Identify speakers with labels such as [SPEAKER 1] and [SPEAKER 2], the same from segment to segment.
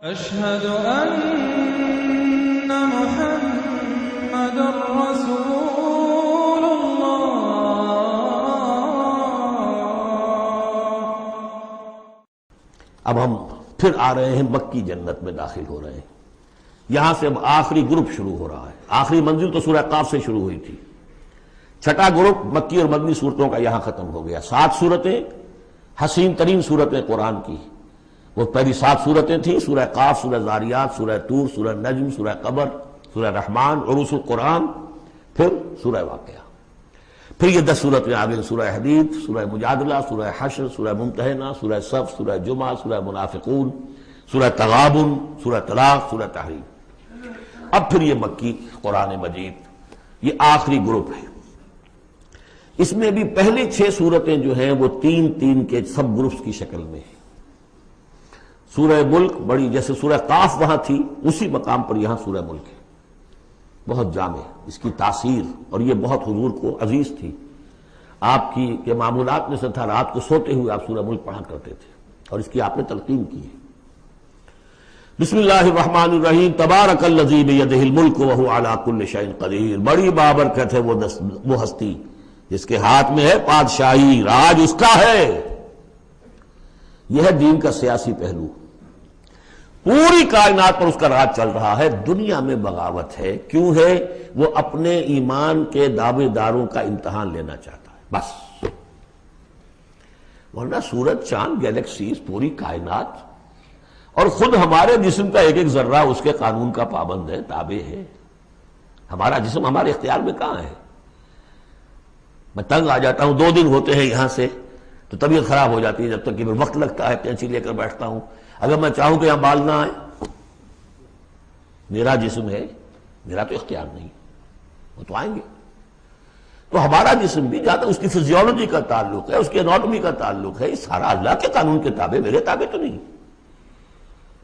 [SPEAKER 1] أشهد أن محمد رسول الله.
[SPEAKER 2] اب ہم پھر آ رہے ہیں مکی جنت میں داخل ہو رہے ہیں. یہاں سے اب آخری گروپ شروع ہو رہا ہے. آخری منزل تو سورہ قاف سے شروع ہوئی تھی. چھٹا گروپ مکی اور مدنی صورتوں کا یہاں ختم ہو گیا. 7 صورتیں حسین ترین صورتیں قرآن کی. وہ پہلی 7 صورتیں تھیں: سورہ قاف، سورہ ذاریات، سورہ طور، سورہ نجم، سورہ قمر، سورہ رحمان، عروس القرآن، پھر سورہ واقعہ. پھر یہ 10 صورتیں آ گئیں: سورہ حدید، سورہ مجادلہ، سورہ حشر، سورہ ممتحنہ، سورہ صف، سورہ جمعہ، سورہ منافقون، سورہ تغابن، سورہ طلاق، سورہ تحریم. اب پھر یہ مکی قرآن مجید، یہ آخری گروپ ہے. اس میں بھی پہلے 6 صورتیں جو ہیں وہ 3 کے سب گروپس کی شکل میں ہیں. سورہ ملک بڑی، جیسے سورہ قاف وہاں تھی اسی مقام پر یہاں سورہ ملک ہے. بہت جامع اس کی تاثیر، اور یہ بہت حضور کو عزیز تھی. آپ کی کے معمولات میں سے تھا رات کو سوتے ہوئے آپ سورہ ملک پڑھا کرتے تھے، اور اس کی آپ نے تلقین کی ہے. بسم اللہ الرحمن الرحیم. تبارک الذی بیدہ الملک وہو علی کل شیء قدیر. بڑی بابرکت ہے وہ ہستی جس کے ہاتھ میں ہے بادشاہی، راج اس کا ہے. یہ ہے دین کا سیاسی پہلو. پوری کائنات پر اس کا راج چل رہا ہے. دنیا میں بغاوت ہے. کیوں ہے؟ وہ اپنے ایمان کے دعوے داروں کا امتحان لینا چاہتا ہے بس. ورنہ سورج، چاند، گیلیکسیز، پوری کائنات اور خود ہمارے جسم کا ایک ذرہ اس کے قانون کا پابند ہے، تابع ہے. ہمارا جسم ہمارے اختیار میں کہاں ہے؟ میں تنگ آ جاتا ہوں، 2 دن ہوتے ہیں یہاں سے تو طبیعت خراب ہو جاتی ہے، جب تک کہ وقت لگتا ہے کینچی لے کر بیٹھتا ہوں. اگر میں چاہوں کہ یہاں بال نہ آئے، میرا جسم ہے، میرا تو اختیار نہیں، وہ تو آئیں گے. تو ہمارا جسم بھی جہاں تک اس کی فزیولوجی کا تعلق ہے، اس کی اناٹومی کا تعلق ہے، یہ سارا اللہ کے قانون کے تابع، میرے تابع تو نہیں.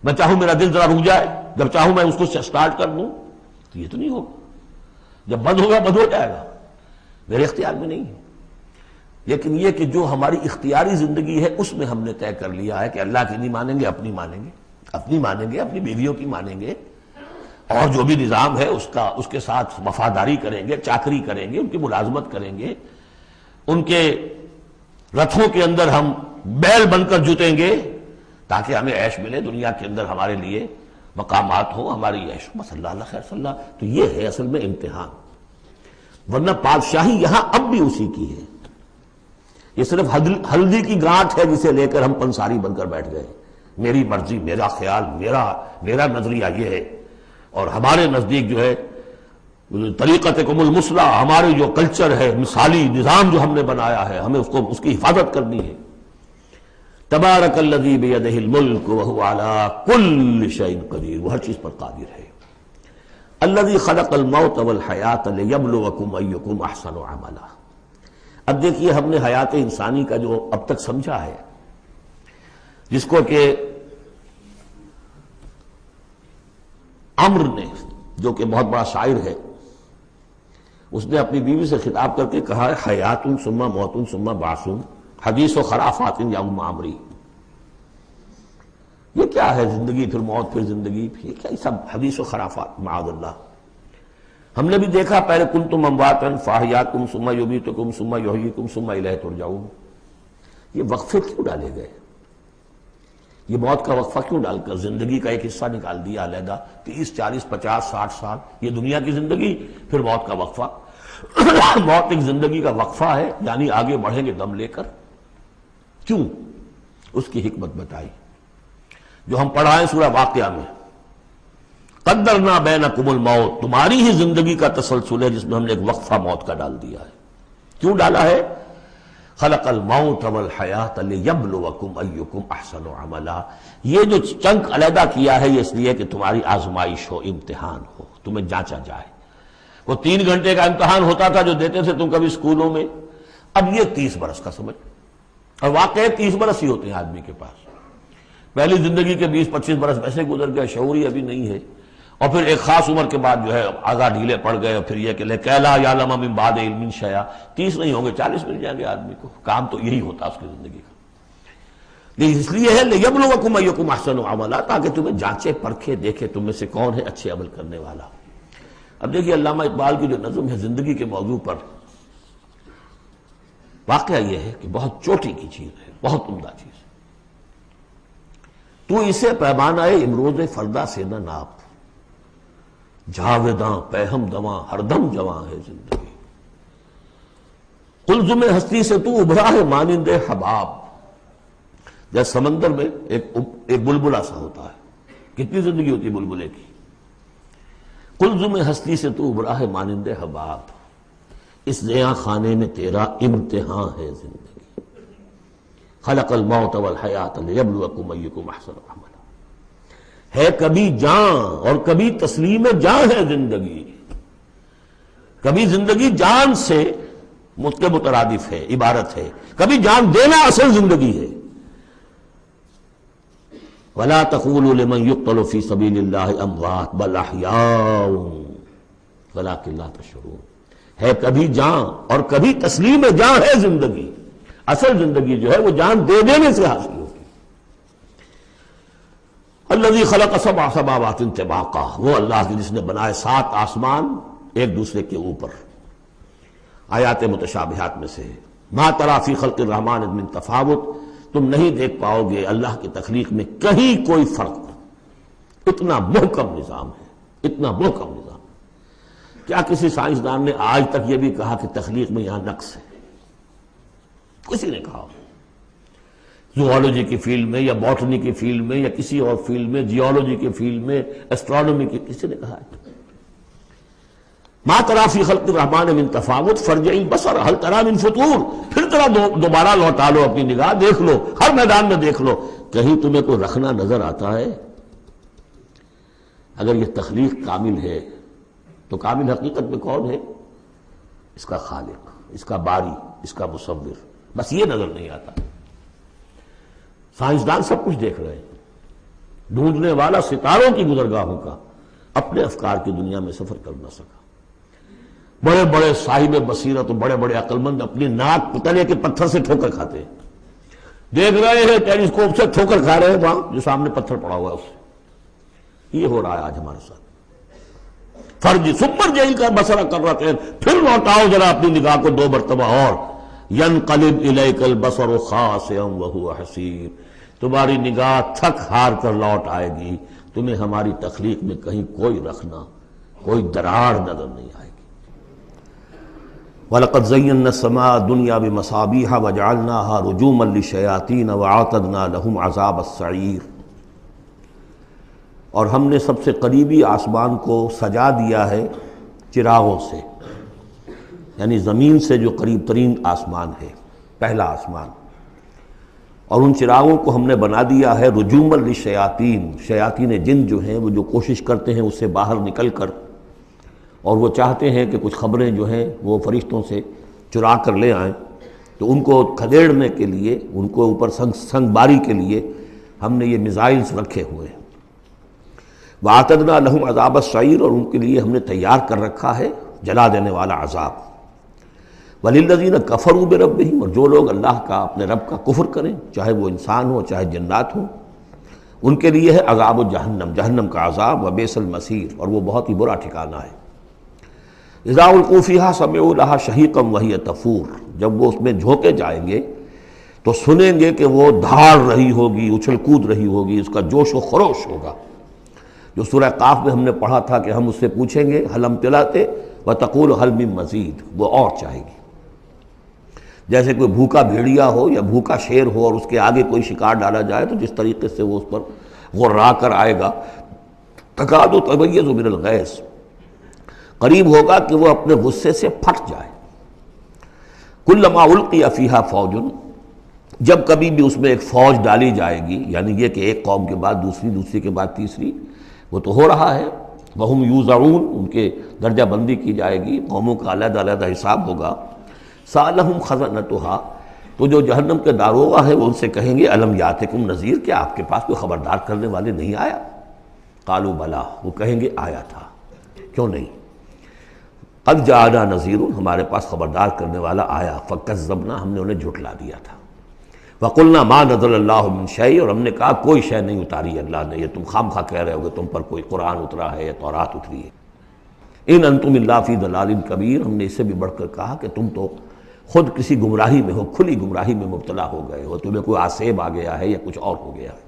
[SPEAKER 2] میں چاہوں میرا دل ذرا رک جائے، جب چاہوں میں اس کو سٹارٹ کر دوں تو یہ تو نہیں ہوگا. جب بند ہوگا بند ہو جائے گا، میرے اختیار میں نہیں ہے. لیکن یہ کہ جو ہماری اختیاری زندگی ہے اس میں ہم نے طے کر لیا ہے کہ اللہ کی نہیں مانیں گے، اپنی مانیں گے، اپنی مانیں گے، اپنی بیویوں کی مانیں گے، اور جو بھی نظام ہے اس کے ساتھ وفاداری کریں گے، چاکری کریں گے، ان کی ملازمت کریں گے، ان کے رتھوں کے اندر ہم بیل بن کر جوتیں گے تاکہ ہمیں عیش ملے، دنیا کے اندر ہمارے لیے مقامات ہوں، ہماری عیش. بس اللہ اللہ خیر صلی اللہ. تو یہ ہے اصل میں امتحان. ورنہ بادشاہی یہاں اب بھی اسی کی ہے. یہ صرف ہلدی کی گانٹھ ہے جسے لے کر ہم پنساری بن کر بیٹھ گئے. میری مرضی، میرا خیال، میرا نظریہ یہ ہے. اور ہمارے نزدیک جو ہے طریقتکم المثلی، ہمارے جو کلچر ہے، مثالی نظام جو ہم نے بنایا ہے، ہمیں اس کی حفاظت کرنی ہے. تبارک الذی بیدہ الملک وہو علی کل شیء قدیر. وہ ہر چیز پر قادر ہے. الذی خلق الموت والحیاۃ لیبلوکم ایکم احسن عملا. اب دیکھیے ہم نے حیات انسانی کا جو اب تک سمجھا ہے، جس کو کہ عمر نے، جو کہ بہت بڑا شاعر ہے، اس نے اپنی بیوی سے خطاب کر کے کہا ہے: حیات ثم موت ثم بعث، حدیث و خرافات یا عمری. یہ کیا ہے؟ زندگی پھر موت پھر زندگی، یہ کیا؟ یہ سب حدیث و خرافات معاذ اللہ. ہم نے بھی دیکھا پہلے کنتم امواتا فاحیاکم ثم یمیتکم ثم یحییکم ثم الیہ ترجعون. یہ وقفے کیوں ڈالے گئے؟ یہ موت کا وقفہ کیوں ڈال کر زندگی کا ایک حصہ نکال دیا علیحدہ؟ 30 40 50 60 سال یہ دنیا کی زندگی، پھر موت کا وقفہ. موت ایک زندگی کا وقفہ ہے، یعنی آگے بڑھیں گے دم لے کر. کیوں؟ اس کی حکمت بتائی جو ہم پڑھائیں سورہ واقعہ میں. قدرنا بینکم الموت، تمہاری ہی زندگی کا تسلسل ہے جس میں ہم نے ایک وقفہ موت کا ڈال دیا ہے. کیوں ڈالا ہے؟ خلق الموت والحیاۃ لیبلوکم ایکم احسن عملا. یہ جو چنک علیحدہ کیا ہے یہ اس لیے کہ تمہاری آزمائش ہو، امتحان ہو، تمہیں جانچا جائے. وہ 3 گھنٹے کا امتحان ہوتا تھا جو دیتے تھے تم کبھی اسکولوں میں، اب یہ 30 برس کا سمجھ. اور واقعی 30 برس ہی ہوتے ہیں آدمی کے پاس. پہلی زندگی کے 20-25 برس ویسے گزر گئے، شعوری ابھی نہیں ہے، اور پھر ایک خاص عمر کے بعد جو ہے اعضاء ڈھیلے پڑ گئے، اور پھر یہ کہ لَا یعلم من بعد علم شیئا. 30 نہیں ہوں گے 40 مل جائیں گے آدمی کو. کام تو یہی ہوتا اس کی زندگی کا. اس لیے ہے لیبلوکم ایکم احسن عملا، تاکہ تمہیں جانچے پرکھے دیکھے تم میں سے کون ہے اچھے عمل کرنے والا۔ اب دیکھیے علامہ اقبال کی جو نظم ہے زندگی کے موضوع پر، واقعہ یہ ہے کہ بہت چوٹی کی چیز ہے، بہت عمدہ چیز ہے۔ تو اسے پیمانہ امروز فردا سے نہ ناپ، جاویداں پہم دواں ہر دم جواں ہے زندگی۔ قلزم ہستی سے تو ابھرا ہے مانند حباب، جیسے سمندر میں ایک بلبلا سا ہوتا ہے، کتنی زندگی ہوتی ہے بلبلے کی۔ قلزم ہستی سے تو ابھرا ہے مانند حباب، اس زیاں خانے میں تیرا امتحان ہے زندگی۔ خلق الموت والحیات لیبلوکم ایکم احسن عملا، ہے کبھی جان اور کبھی تسلیم جان ہے زندگی۔ کبھی زندگی جان سے مترادف ہے، عبارت ہے، کبھی جان دینا اصل زندگی ہے۔ وَلَا تَقُولُوا لِمَنْ يُقْتَلُ فِي سَبِيلِ اللَّهِ أَمْوَاتٌ بَلْ أَحْيَاءٌ وَلَٰكِنْ لَا تَشْعُرُونَ، ہے کبھی جان اور کبھی تسلیم جان ہے زندگی۔ اصل زندگی جو ہے وہ جان دے دینے سے حاصل ہوگی۔ الذی خلق سبع سماوات طباقا، وہ اللہ جس نے بنائے 7 آسمان ایک دوسرے کے اوپر۔ آیات متشابہات میں سے ہے۔ ما تری فی خلق الرحمن من تفاوت، تم نہیں دیکھ پاؤ گے اللہ کی تخلیق میں کہیں کوئی فرق۔ اتنا محکم نظام ہے، اتنا محکم نظام ہے۔ کیا کسی سائنسدان نے آج تک یہ بھی کہا کہ تخلیق میں یہاں نقص ہے؟ کسی نے کہا؟ زوالوجی کی فیلڈ میں یا باٹنی کی فیلڈ میں یا کسی اور فیلڈ میں، جیولوجی کی فیلڈ میں، ایسٹرونومی کی، کسی نے کہا ہے؟ ما تری فی خلق الرحمن من تفاوت فارجع البصر هل تری من فطور، پھر ذرا دوبارہ لوٹا لو اپنی نگاہ، دیکھ لو، ہر میدان میں دیکھ لو، کہیں تمہیں کوئی رکھنا نظر آتا ہے؟ اگر یہ تخلیق کامل ہے تو کامل حقیقت میں کون ہے؟ اس کا خالق، اس کا باری، اس کا مصور، بس یہ نظر نہیں آتا۔ سائنسدان سب کچھ دیکھ رہے ہیں، ڈھونڈنے والا ستاروں کی گزرگاہوں کا اپنے افکار کی دنیا میں سفر کر نہ سکا۔ بڑے بڑے صاحب بصیرت اور بڑے بڑے عقل مند اپنی ناک پتلے کے پتھر سے ٹھوکر کھاتے ہیں، دیکھ رہے ہیں ٹیلیسکوپ سے ٹھوکر کھا رہے ہیں وہاں جو سامنے پتھر پڑا ہوا ہے اس سے۔ یہ ہو رہا ہے آج ہمارے ساتھ۔ فرج سپر جیل کا بسرا کر رہے ہیں، پھر لوٹاؤ ذرا اپنی نگاہ کو 2 مرتبہ اور۔ ینقلب الیک البصر خاسئا وہو حسیر، تمہاری نگاہ تھک ہار کر لوٹ آئے گی، تمہیں ہماری تخلیق میں کہیں کوئی رکھنا، کوئی دراڑ نظر نہیں آئے گی۔ وَلَقَدْ زَيَّنَّا السَّمَاءَ الدُّنْيَا بِمَصَابِيحَ وَجَعَلْنَاهَا رُجُومًا لِلشَّيَاطِينَ وَأَعْتَدْنَا لَهُمْ عَذَابَ السَّعِيرِ، اور ہم نے سب سے قریبی آسمان کو سجا دیا ہے چراغوں سے، یعنی زمین سے جو قریب ترین آسمان ہے، پہلا آسمان، اور ان چراغوں کو ہم نے بنا دیا ہے رجوما للشیاطین، شیاطین جن جو ہیں وہ جو کوشش کرتے ہیں اس سے باہر نکل کر، اور وہ چاہتے ہیں کہ کچھ خبریں جو ہیں وہ فرشتوں سے چرا کر لے آئیں، تو ان کو کھدیڑنے کے لیے، ان کو اوپر سنگ باری کے لیے ہم نے یہ میزائلز رکھے ہوئے ہیں۔ وَأَعْتَدْنَا لَهُمْ عَذَابَ السَّعِيرِ، اور ان کے لیے ہم نے تیار کر رکھا ہے جلا دینے والا عذاب۔ وَلِلَّذِينَ كَفَرُوا بِرَبِّهِمْ، اور جو لوگ اللہ کا، اپنے رب کا کفر کریں، چاہے وہ انسان ہو چاہے جنات ہوں، ان کے لیے ہے عذاب جہنم، جہنم کا عذاب، وبئس المصیر، اور وہ بہت ہی برا ٹھکانہ ہے۔ اذا القوا فیہا سمعوا لہا شہیقا وہی تفور، جب وہ اس میں جھونکے جائیں گے تو سنیں گے کہ وہ دھاڑ رہی ہوگی، اچھل کود رہی ہوگی، اس کا جوش و خروش ہوگا، جو سورہ قاف میں ہم نے پڑھا تھا کہ ہم اس سے پوچھیں گے حل امطلعت وتقول حل من مزید، وہ اور چاہے گی۔ جیسے کوئی بھوکا بھیڑیا ہو یا بھوکا شیر ہو اور اس کے آگے کوئی شکار ڈالا جائے تو جس طریقے سے وہ اس پر غرا کر آئے گا، تکاد تمیز من الغیظ، قریب ہوگا کہ وہ اپنے غصے سے پھٹ جائے۔ کلما القی فیہا فوج، جب کبھی بھی اس میں ایک فوج ڈالی جائے گی، یعنی یہ کہ ایک قوم کے بعد دوسری، دوسری کے بعد تیسری، وہ تو ہو رہا ہے، وہم یوزعون، ان کے درجہ بندی کی جائے گی، قوموں کا علیحدہ علیحدہ حساب ہوگا۔ سألہم خزنتہا، تو جو جہنم کے داروغہ ہے وہ ان سے کہیں گے الم یاتکم نذیر، کیا آپ کے پاس کوئی خبردار کرنے والے نہیں آیا؟ قالوا بلا، وہ کہیں گے آیا تھا، کیوں نہیں؟ قد جاءنا نذیر، ہمارے پاس خبردار کرنے والا آیا، فکذبنا، ہم نے انہیں جھٹلا دیا تھا۔ وَقُلْنَا مَا نَزَلَ اللَّهُ مِن شَيْءٍ، اور ہم نے کہا کوئی شے نہیں اتاری اللہ نے، یہ تم خام خواہ کہہ رہے ہو کہ تم پر کوئی قرآن اترا ہے یا تورات اتری ہے۔ اِنْ أَنْتُمْ إِلَّا فِي ضَلَالٍ كَبِيرٍ، ہم نے اس سے بھی بڑھ کر کہا کہ تم تو خود کسی گمراہی میں ہو، کھلی گمراہی میں مبتلا ہو گئے ہو، تمہیں کوئی آسیب آ گیا ہے یا کچھ اور ہو گیا ہے۔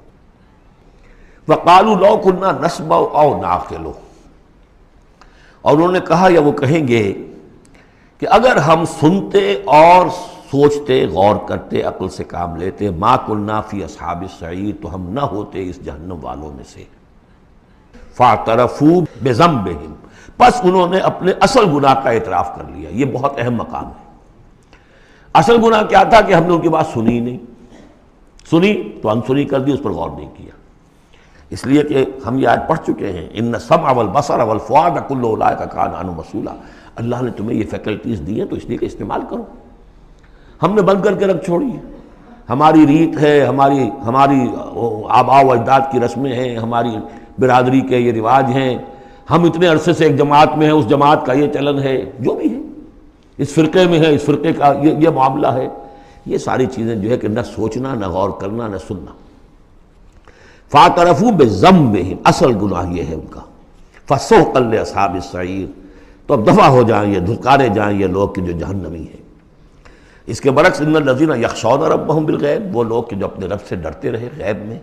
[SPEAKER 2] وَقَالُوا لَوْ كُنَّا نَسْمَعُ أَوْ نَعْقِلُ، اور انہوں نے کہا یا وہ کہیں گے کہ اگر ہم سنتے اور سوچتے، غور کرتے، عقل سے کام لیتے، ما کنا فی اصحاب السعیر، تو ہم نہ ہوتے اس جہنم والوں میں سے۔ فاعترفوا بذنبہم، پس انہوں نے اپنے اصل گناہ کا اعتراف کر لیا۔ یہ بہت اہم مقام ہے۔ اصل گناہ کیا تھا کہ ہم نے ان کی بات سنی نہیں، سنی تو انسنی کر دی، اس پر غور نہیں کیا۔ اس لیے کہ ہم یہ آیت پڑھ چکے ہیں، ان السمع والبصر والفؤاد کل اولئک کان عنہ مسئولا، اللہ نے تمہیں یہ فیکلٹیز دی ہیں تو اس لیے کہ استعمال کرو۔ ہم نے بند کر کے رکھ چھوڑی ہے، ہماری ریت ہے، ہماری آباء و اجداد کی رسمیں ہیں، ہماری برادری کے یہ رواج ہیں، ہم اتنے عرصے سے ایک جماعت میں ہیں، اس جماعت کا یہ چلن ہے، جو بھی ہے، اس فرقے میں ہے، اس فرقے کا یہ معاملہ ہے۔ یہ ساری چیزیں جو ہے کہ نہ سوچنا، نہ غور کرنا، نہ سننا۔ فاعترفوا بذنبہم، اصل گناہ یہ ہے ان کا۔ فسحقا لاصحاب السعیر، تو اب دفع ہو جائیں، یہ دھکارے جائیں یہ لوگ کہ جو جہنمی ہیں۔ اس کے برعکس ان الذین یخشون ربہم بالغیب، وہ لوگ کہ جو اپنے رب سے ڈرتے رہے غیب میں،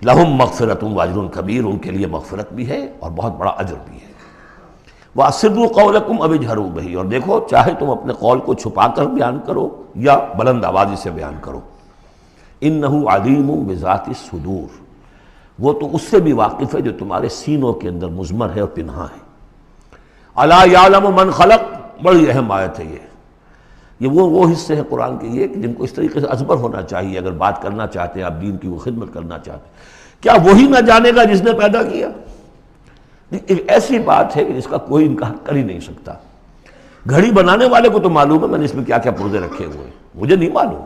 [SPEAKER 2] لہم مغفرۃ واجر کبیر، ان کے لیے مغفرت بھی ہے اور بہت بڑا اجر بھی ہے۔ واسروا قولکم او اجہروا بہ، اور دیکھو چاہے تم اپنے قول کو چھپا کر بیان کرو یا بلند آوازی سے بیان کرو۔ انہ علیم بذات الصدور، وہ تو اس سے بھی واقف ہے جو تمہارے سینوں کے اندر مضمر ہے اور پنہاں ہے۔ الا یعلم من خلق، بڑی اہم آیت ہے یہ وہ حصے ہیں قرآن کے یہ کہ جن کو اس طریقے سے ازبر ہونا چاہیے اگر بات کرنا چاہتے ہیں، آپ دین کی وہ خدمت کرنا چاہتے ہیں۔ کیا وہی نہ جانے گا جس نے پیدا کیا؟ ایک ایسی بات ہے کہ جس کا کوئی انکار کر ہی نہیں سکتا۔ گھڑی بنانے والے کو تو معلوم ہے میں نے اس میں کیا کیا پرزے رکھے ہوئے ہیں، مجھے نہیں معلوم،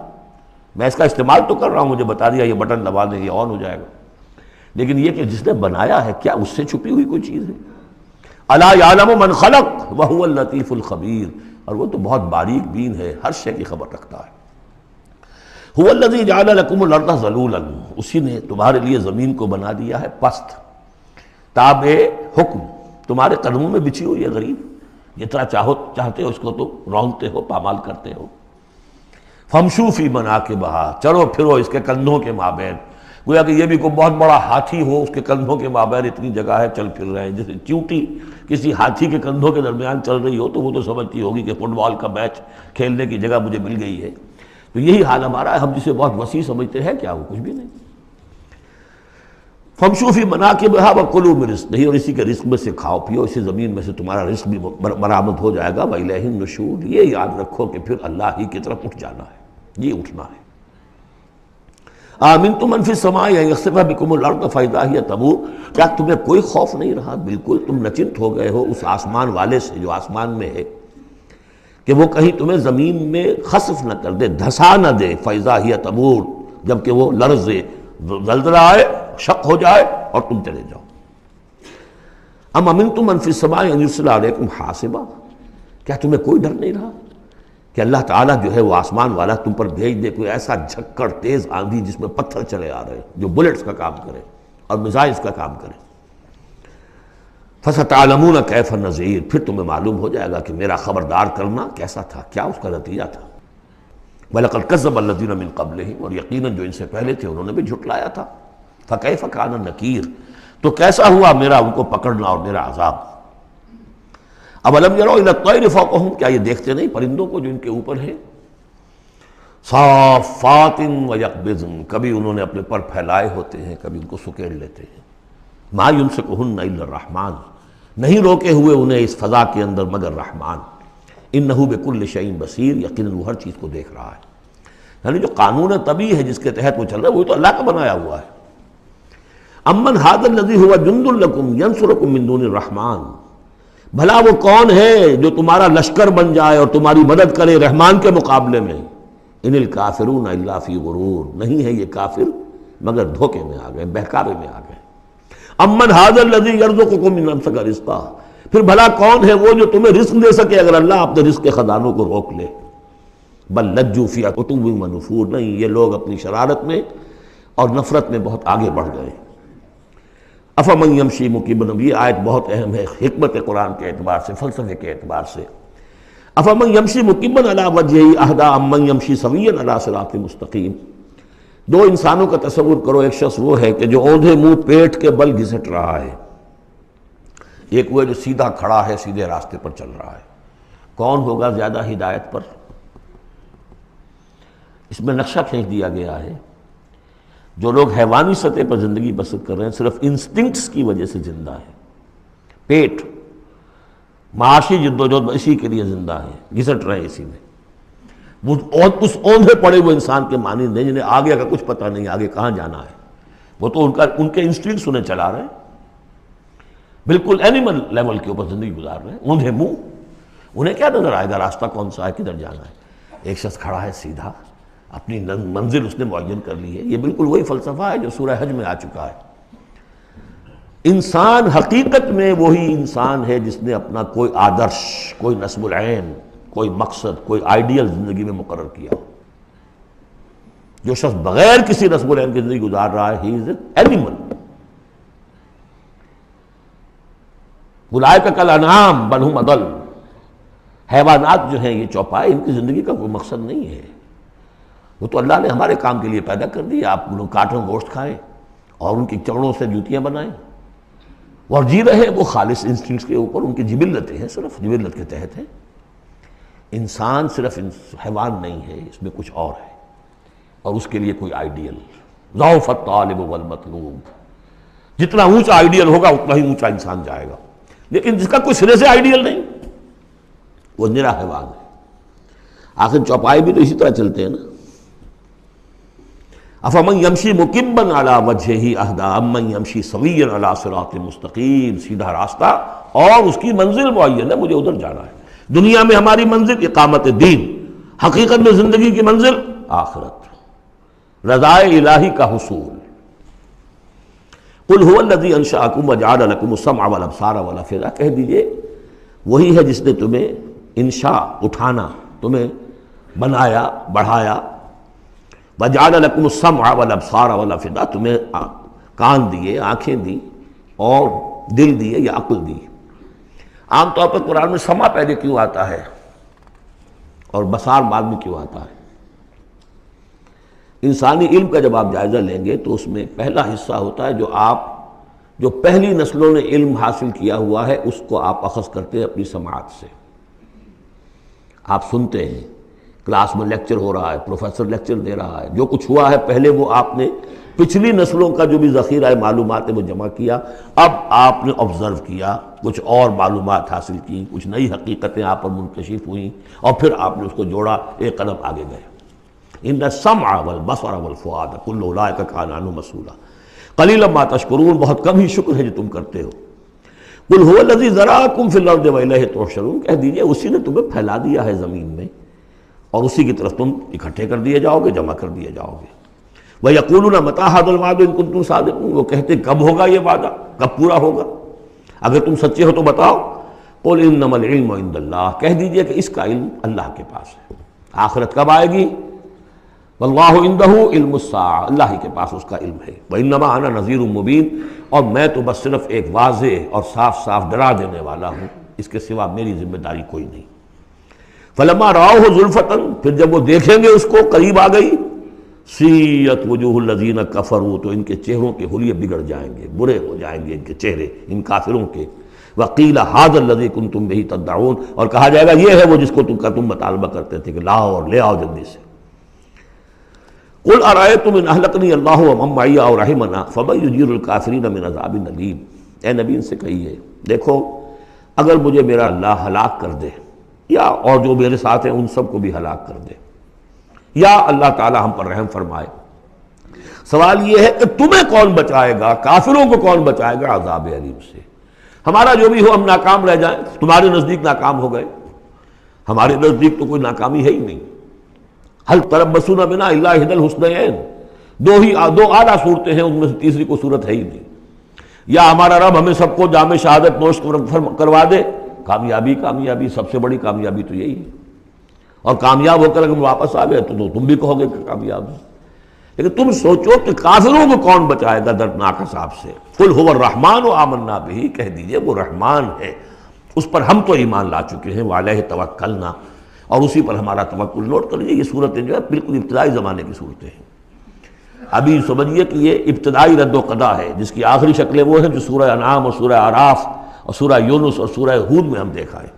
[SPEAKER 2] میں اس کا استعمال تو کر رہا ہوں، مجھے بتا دیا یہ بٹن دبا دیں یہ آن ہو جائے گا، لیکن یہ کہ جس نے بنایا ہے کیا اس سے چھپی ہوئی کوئی چیز ہے؟ الا یعلم من خلق وہو اللطیف الخبیر، اور وہ تو بہت باریک بین ہے، ہر شے کی خبر رکھتا ہے۔ هو الذی جعل لکم الارض ذلولا، اسی نے تمہارے لیے زمین کو بنا دیا ہے پست، تابع حکم، تمہارے قدموں میں بچھی ہوئی ہے غریب، جتنا چاہتے ہو اس کو تو رونتے ہو، پامال کرتے ہو۔ فامشوا فی مناکبہا، چلو پھرو اس کے کندھوں کے مابین، گویا کہ یہ بھی کوئی بہت بڑا ہاتھی ہو، اس کے کندھوں کے مابین اتنی جگہ ہے، چل پھر رہے ہیں۔ جیسے چیونٹی کسی ہاتھی کے کندھوں کے درمیان چل رہی ہو تو وہ تو سمجھتی ہوگی کہ فٹ بال کا میچ کھیلنے کی جگہ مجھے مل گئی ہے۔ تو یہی حال ہمارا ہے، ہم جسے بہت وسیع سمجھتے ہیں کیا وہ کچھ بھی نہیں۔ فامشوا فی مناکبہا وکلوا من رزقہ، اور اسی کے رزق میں سے کھاؤ پیو، اسی زمین میں سے تمہارا رزق بھی برآمد ہو جائے گا۔ وإلیہ النشور، یہ یاد رکھو کہ پھر اللہ ہی کی طرف اٹھ جانا ہے، یہ اٹھنا ہے۔ آمنتم من فی السماء ان یخسف بکم الارض فاذا ہی تمور، کیا تمہیں کوئی خوف نہیں رہا؟ بالکل تم نچنت ہو گئے ہو اس آسمان والے سے جو آسمان میں ہے کہ وہ کہیں تمہیں زمین میں خسف نہ کر دے، دھسا نہ دے، فاذا ہی تمور، جبکہ وہ لرزے، زلزلہ آئے، شق ہو جائے اور تم چلے جاؤ۔ ام امنتم من فی السماء ان یرسل علیکم حاصبا، کیا تمہیں کوئی ڈر نہیں رہا کہ اللہ تعالیٰ جو ہے وہ آسمان والا تم پر بھیج دے کوئی ایسا جھکڑ تیز آندھی جس میں پتھر چلے آ رہے جو بلٹس کا کام کرے اور میزائلز کا کام کرے۔ فَسَتَعْلَمُونَ كَيْفَ النَّذِيرُ، پھر تمہیں معلوم ہو جائے گا کہ میرا خبردار کرنا کیسا تھا، کیا اس کا نتیجہ تھا۔ وَلَقَدْ كَذَّبَ الَّذِينَ مِن قَبْلِهِمْ، اور یقیناً جو ان سے پہلے تھے انہوں نے بھی جھٹلایا تھا۔ فَكَيْفَ كَانَ نَكِيرٌ، تو کیسا ہوا میرا ان کو پکڑنا اور میرا عذاب۔ اولم یروا الی الطیر فوقہم، کیا یہ دیکھتے نہیں پرندوں کو جو ان کے اوپر ہیں، صافات و یقبضن، کبھی انہوں نے اپنے پر پھیلائے ہوتے ہیں کبھی ان کو سکیڑ لیتے ہیں۔ ما یمسکہن الا الرحمن، نہیں روکے ہوئے انہیں اس فضا کے اندر مگر رحمان۔ انہ بکل شیء بصیر، یقیناً وہ ہر چیز کو دیکھ رہا ہے۔ یعنی جو قانون طبیعی ہے جس کے تحت وہ چل رہا ہے وہ تو اللہ کا بنایا ہوا ہے۔ امن ھذا الذی هو جند لکم ینصرکم من دون الرحمن، بھلا وہ کون ہے جو تمہارا لشکر بن جائے اور تمہاری مدد کرے رحمان کے مقابلے میں۔ ان الکافرون الا فی غرور، نہیں ہے یہ کافر مگر دھوکے میں آ گئے، بہکاوے میں آ گئے۔ امن ھذا الذی یرزقکم من امسک رزقا، پھر بھلا کون ہے وہ جو تمہیں رزق دے سکے اگر اللہ اپنے رزق کے خزانوں کو روک لے۔ بل لجوا فی عتو و نفور، نہیں، یہ لوگ اپنی شرارت میں اور نفرت میں بہت آگے بڑھ گئے۔ افمن یمشی مکبا، یہ آیت بہت اہم ہے حکمت قرآن کے اعتبار سے، فلسفے کے اعتبار سے۔ افمن یمشی مکبا علی وجہہ اہدی امن یمشی سویا علی صراط مستقیم۔ دو انسانوں کا تصور کرو، ایک شخص وہ ہے کہ جو اوندھے منہ پیٹ کے بل گھسٹ رہا ہے، ایک وہ جو سیدھا کھڑا ہے، سیدھے راستے پر چل رہا ہے۔ کون ہوگا زیادہ ہدایت پر؟ اس میں نقشہ کھینچ دیا گیا ہے۔ جو لوگ حیوانی سطح پر زندگی بسر کر رہے ہیں، صرف انسٹنکٹس کی وجہ سے زندہ ہے، پیٹ، معاشی جدوجہد اسی کے لیے زندہ ہے، گھسٹ رہے ہیں اسی میں۔ اور اس اوندھے پڑے ہوئے انسان کے مانند نہیں جنہیں آگے کا کچھ پتہ نہیں، آگے کہاں جانا ہے، وہ تو ان کے انسٹنکٹس انہیں چلا رہے ہیں، بالکل اینیمل لیول کے اوپر زندگی گزار رہے ہیں، اوندھے منہ۔ انہیں کیا نظر آئے گا راستہ کون سا ہے، کدھر جانا ہے؟ ایک شخص کھڑا ہے سیدھا، اپنی منزل اس نے معین کر لی ہے۔ یہ بالکل وہی فلسفہ ہے جو سورہ حج میں آ چکا ہے۔ انسان حقیقت میں وہی انسان ہے جس نے اپنا کوئی آدرش، کوئی نصب العین، کوئی مقصد، کوئی آئیڈیل زندگی میں مقرر کیا۔ جو شخص بغیر کسی نصب العین کی زندگی گزار رہا ہے، ہی از این اینیمل۔ اولئک کالانعام بل ھم اضل۔ حیوانات جو ہیں یہ چوپائے، ان کی زندگی کا کوئی مقصد نہیں ہے۔ وہ تو اللہ نے ہمارے کام کے لیے پیدا کر دی، آپ لوگ کاٹن گوشت کھائیں اور ان کی چمڑوں سے جوتیاں بنائیں اور جی رہے وہ خالص انسٹنکٹس کے اوپر، ان کی جبلتیں ہیں، صرف جبلت کے تحت ہیں۔ انسان صرف حیوان نہیں ہے، اس میں کچھ اور ہے، اور اس کے لیے کوئی آئیڈیل۔ ضعف الطالب والمطلوب، جتنا اونچا آئیڈیل ہوگا اتنا ہی اونچا انسان جائے گا، لیکن جس کا کوئی سرے سے آئیڈیل نہیں وہ نرا حیوان ہے۔ آخر چوپائے بھی تو اسی طرح چلتے ہیں نا۔ افمن یمشی مکبا علی وجہہ اہدی امن یمشی سویا علی صراط مستقیم، سیدھا راستہ اور اس کی منزل معین ہے، مجھے ادھر جانا ہے۔ دنیا میں ہماری منزل اقامت دین، حقیقت میں زندگی کی منزل آخرت، رضائے الہی کا حصول۔ قل هو الذی انشأکم وجعل لکم السمع والابصار والافئدہ، کہہ دیجئے وہی ہے جس نے تمہیں انشاء، اٹھانا، تمہیں بنایا، بڑھایا، وجعل لکم السمع والابصار والافئدہ، تمہیں کان دیے، آنکھیں دی اور دل دیے یا عقل دی۔ عام طور پر قرآن میں سمع پہلے کیوں آتا ہے اور بصار بعد میں کیوں آتا ہے؟ انسانی علم کا جب آپ جائزہ لیں گے تو اس میں پہلا حصہ ہوتا ہے جو پہلی نسلوں نے علم حاصل کیا ہوا ہے، اس کو آپ اخذ کرتے ہیں اپنی سماعت سے۔ آپ سنتے ہیں، کلاس میں لیکچر ہو رہا ہے، پروفیسر لیکچر دے رہا ہے، جو کچھ ہوا ہے پہلے وہ آپ نے پچھلی نسلوں کا جو بھی ذخیرہ معلومات ہے وہ جمع کیا، اب آپ نے آبزرو کیا، کچھ اور معلومات حاصل کی، کچھ نئی حقیقتیں آپ پر منکشف ہوئیں، اور پھر آپ نے اس کو جوڑا، ایک قدم آگے گئے۔ ان السمع والبصر والفؤاد کل اولئک کان عنہ مسئولا قلیلا ما تشکرون، بہت کم ہی شکر ہے جو تم کرتے ہو۔ قل هو الذی ذراکم فی الارض والیہ تحشرون، کہہ دیجئے اسی نے تمہیں پھیلا دیا ہے زمین میں اور اسی کی طرف تم اکٹھے کر دیے جاؤ گے، جمع کر دیے جاؤ گے۔ وَيَقُولُونَ مَتَىٰ هَٰذَا الْوَعْدُ إِن كُنتُمْ صَادِقِينَ، وہ کہتے کب ہوگا یہ وعدہ، کب پورا ہوگا، اگر تم سچے ہو تو بتاؤ۔ قُلْ إِنَّمَا الْعِلْمُ عِندَ اللَّهِ، کہہ دیجئے کہ اس کا علم اللہ کے پاس ہے۔ آخرت کب آئے گی؟ وَاللَّهُ عِندَهُ عِلْمُ السَّاعَةِ، اللہ ہی کے پاس اس کا علم ہے۔ وَإِنَّمَا أَنَا نَذِيرٌ مُّبِينٌ، اور میں تو بس صرف ایک واضح اور صاف صاف ڈرا دینے والا ہوں، اس کے سوا میری ذمہ داری کوئی نہیں۔ فَلَمَّا رَأَوْهُ زُلْفَةً، پھر جب وہ دیکھیں گے اس کو، قریب آ گئی، سیئت وجوہ الذین کفروا، تو ان کے چہروں کے حلیے بگڑ جائیں گے، برے ہو جائیں گے ان کے چہرے، ان کافروں کے۔ وقیل ھذا الذی کنتم بہ تدعون، اور کہا جائے گا یہ ہے وہ جس کو تم مطالبہ کرتے تھے کہ لاؤ اور لے آؤ جلدی سے۔ قل ارأیتم ان اہلکنی اللہ ومن معی او رحمنا فمن یجیر الکافرین من عذاب الیم، اے نبی ان سے کہیے دیکھو اگر مجھے میرا اللہ ہلاک کر دے، یا اور جو میرے ساتھ ہیں ان سب کو بھی ہلاک کر دے، یا اللہ تعالی ہم پر رحم فرمائے، سوال یہ ہے کہ تمہیں کون بچائے گا، کافروں کو کون بچائے گا عذاب علیم سے؟ ہمارا جو بھی ہو ہم ناکام رہ جائیں، تمہارے نزدیک ناکام ہو گئے، ہمارے نزدیک تو کوئی ناکامی ہے ہی نہیں۔ حل تربصون بنا الا احدی الحسنیین، دو اعلیٰ صورتیں ہیں، ان میں سے تیسری کوئی صورت ہے ہی نہیں۔ یا ہمارا رب ہمیں سب کو جام شہادت نوش کروا دے، کامیابی، سب سے بڑی کامیابی تو یہی ہے، اور کامیاب ہو کر اگر واپس آ گئے تو تم بھی کہو گے کہ کامیاب ہے. لیکن تم سوچو کہ کافروں کو کون بچائے گا دردناک عذاب سے. قل هو الرحمن آمنا به، کہہ دیجئے وہ رحمان ہے، اس پر ہم تو ایمان لا چکے ہیں. وعلیہ توکلنا، اور اسی پر ہمارا توکل. نوٹ کر لیجیے یہ صورتیں جو ہے بالکل ابتدائی زمانے کی صورتیں ہیں. ابھی سمجھیے کہ یہ ابتدائی رد و قضا ہے جس کی آخری شکلیں وہ ہیں جو سورہ انعام اور سورہ اعراف اور سورہ یونس اور سورہ ہود میں ہم دیکھا ہے.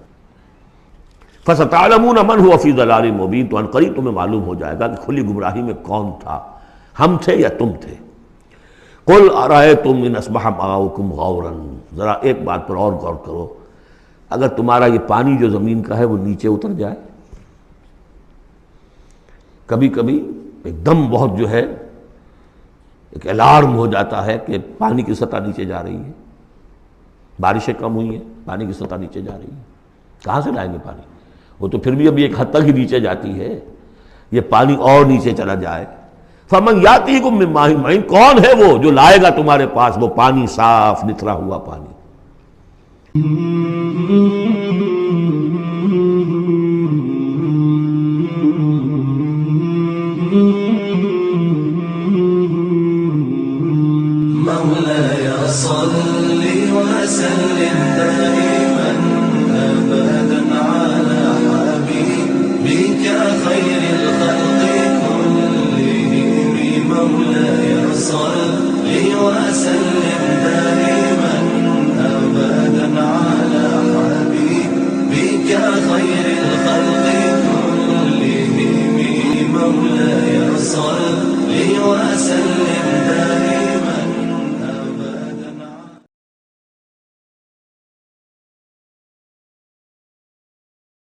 [SPEAKER 2] فَسَتَعْلَمُونَ مَنْ هُوَ فِي ضَلَالٍ مُبِينٍ، تو عنقریب تمہیں معلوم ہو جائے گا کہ کھلی گمراہی میں کون تھا، ہم تھے یا تم تھے. قُلْ أَرَأَيْتُمْ إِنْ أَصْبَحَ مَاؤُكُمْ غَوْرًا، ذرا ایک بات پر اور غور کرو، اگر تمہارا یہ پانی جو زمین کا ہے وہ نیچے اتر جائے، کبھی کبھی ایک دم بہت جو ہے ایک الارم ہو جاتا ہے کہ پانی کی سطح نیچے جا رہی ہے، بارشیں کم ہوئی ہیں، پانی کی سطح نیچے جا رہی ہے. کہاں سے لائیں گے پانی؟ وہ تو پھر بھی ابھی ایک حد تک ہی نیچے جاتی ہے، یہ پانی اور نیچے چلا جائے. فَمَنْ يَأْتِيكُم مِّن مَّاءٍ مَّعِينٍ، کون ہے وہ جو لائے گا تمہارے پاس وہ پانی صاف نتھرا ہوا پانی.
[SPEAKER 1] مولاي صل وسلم دائما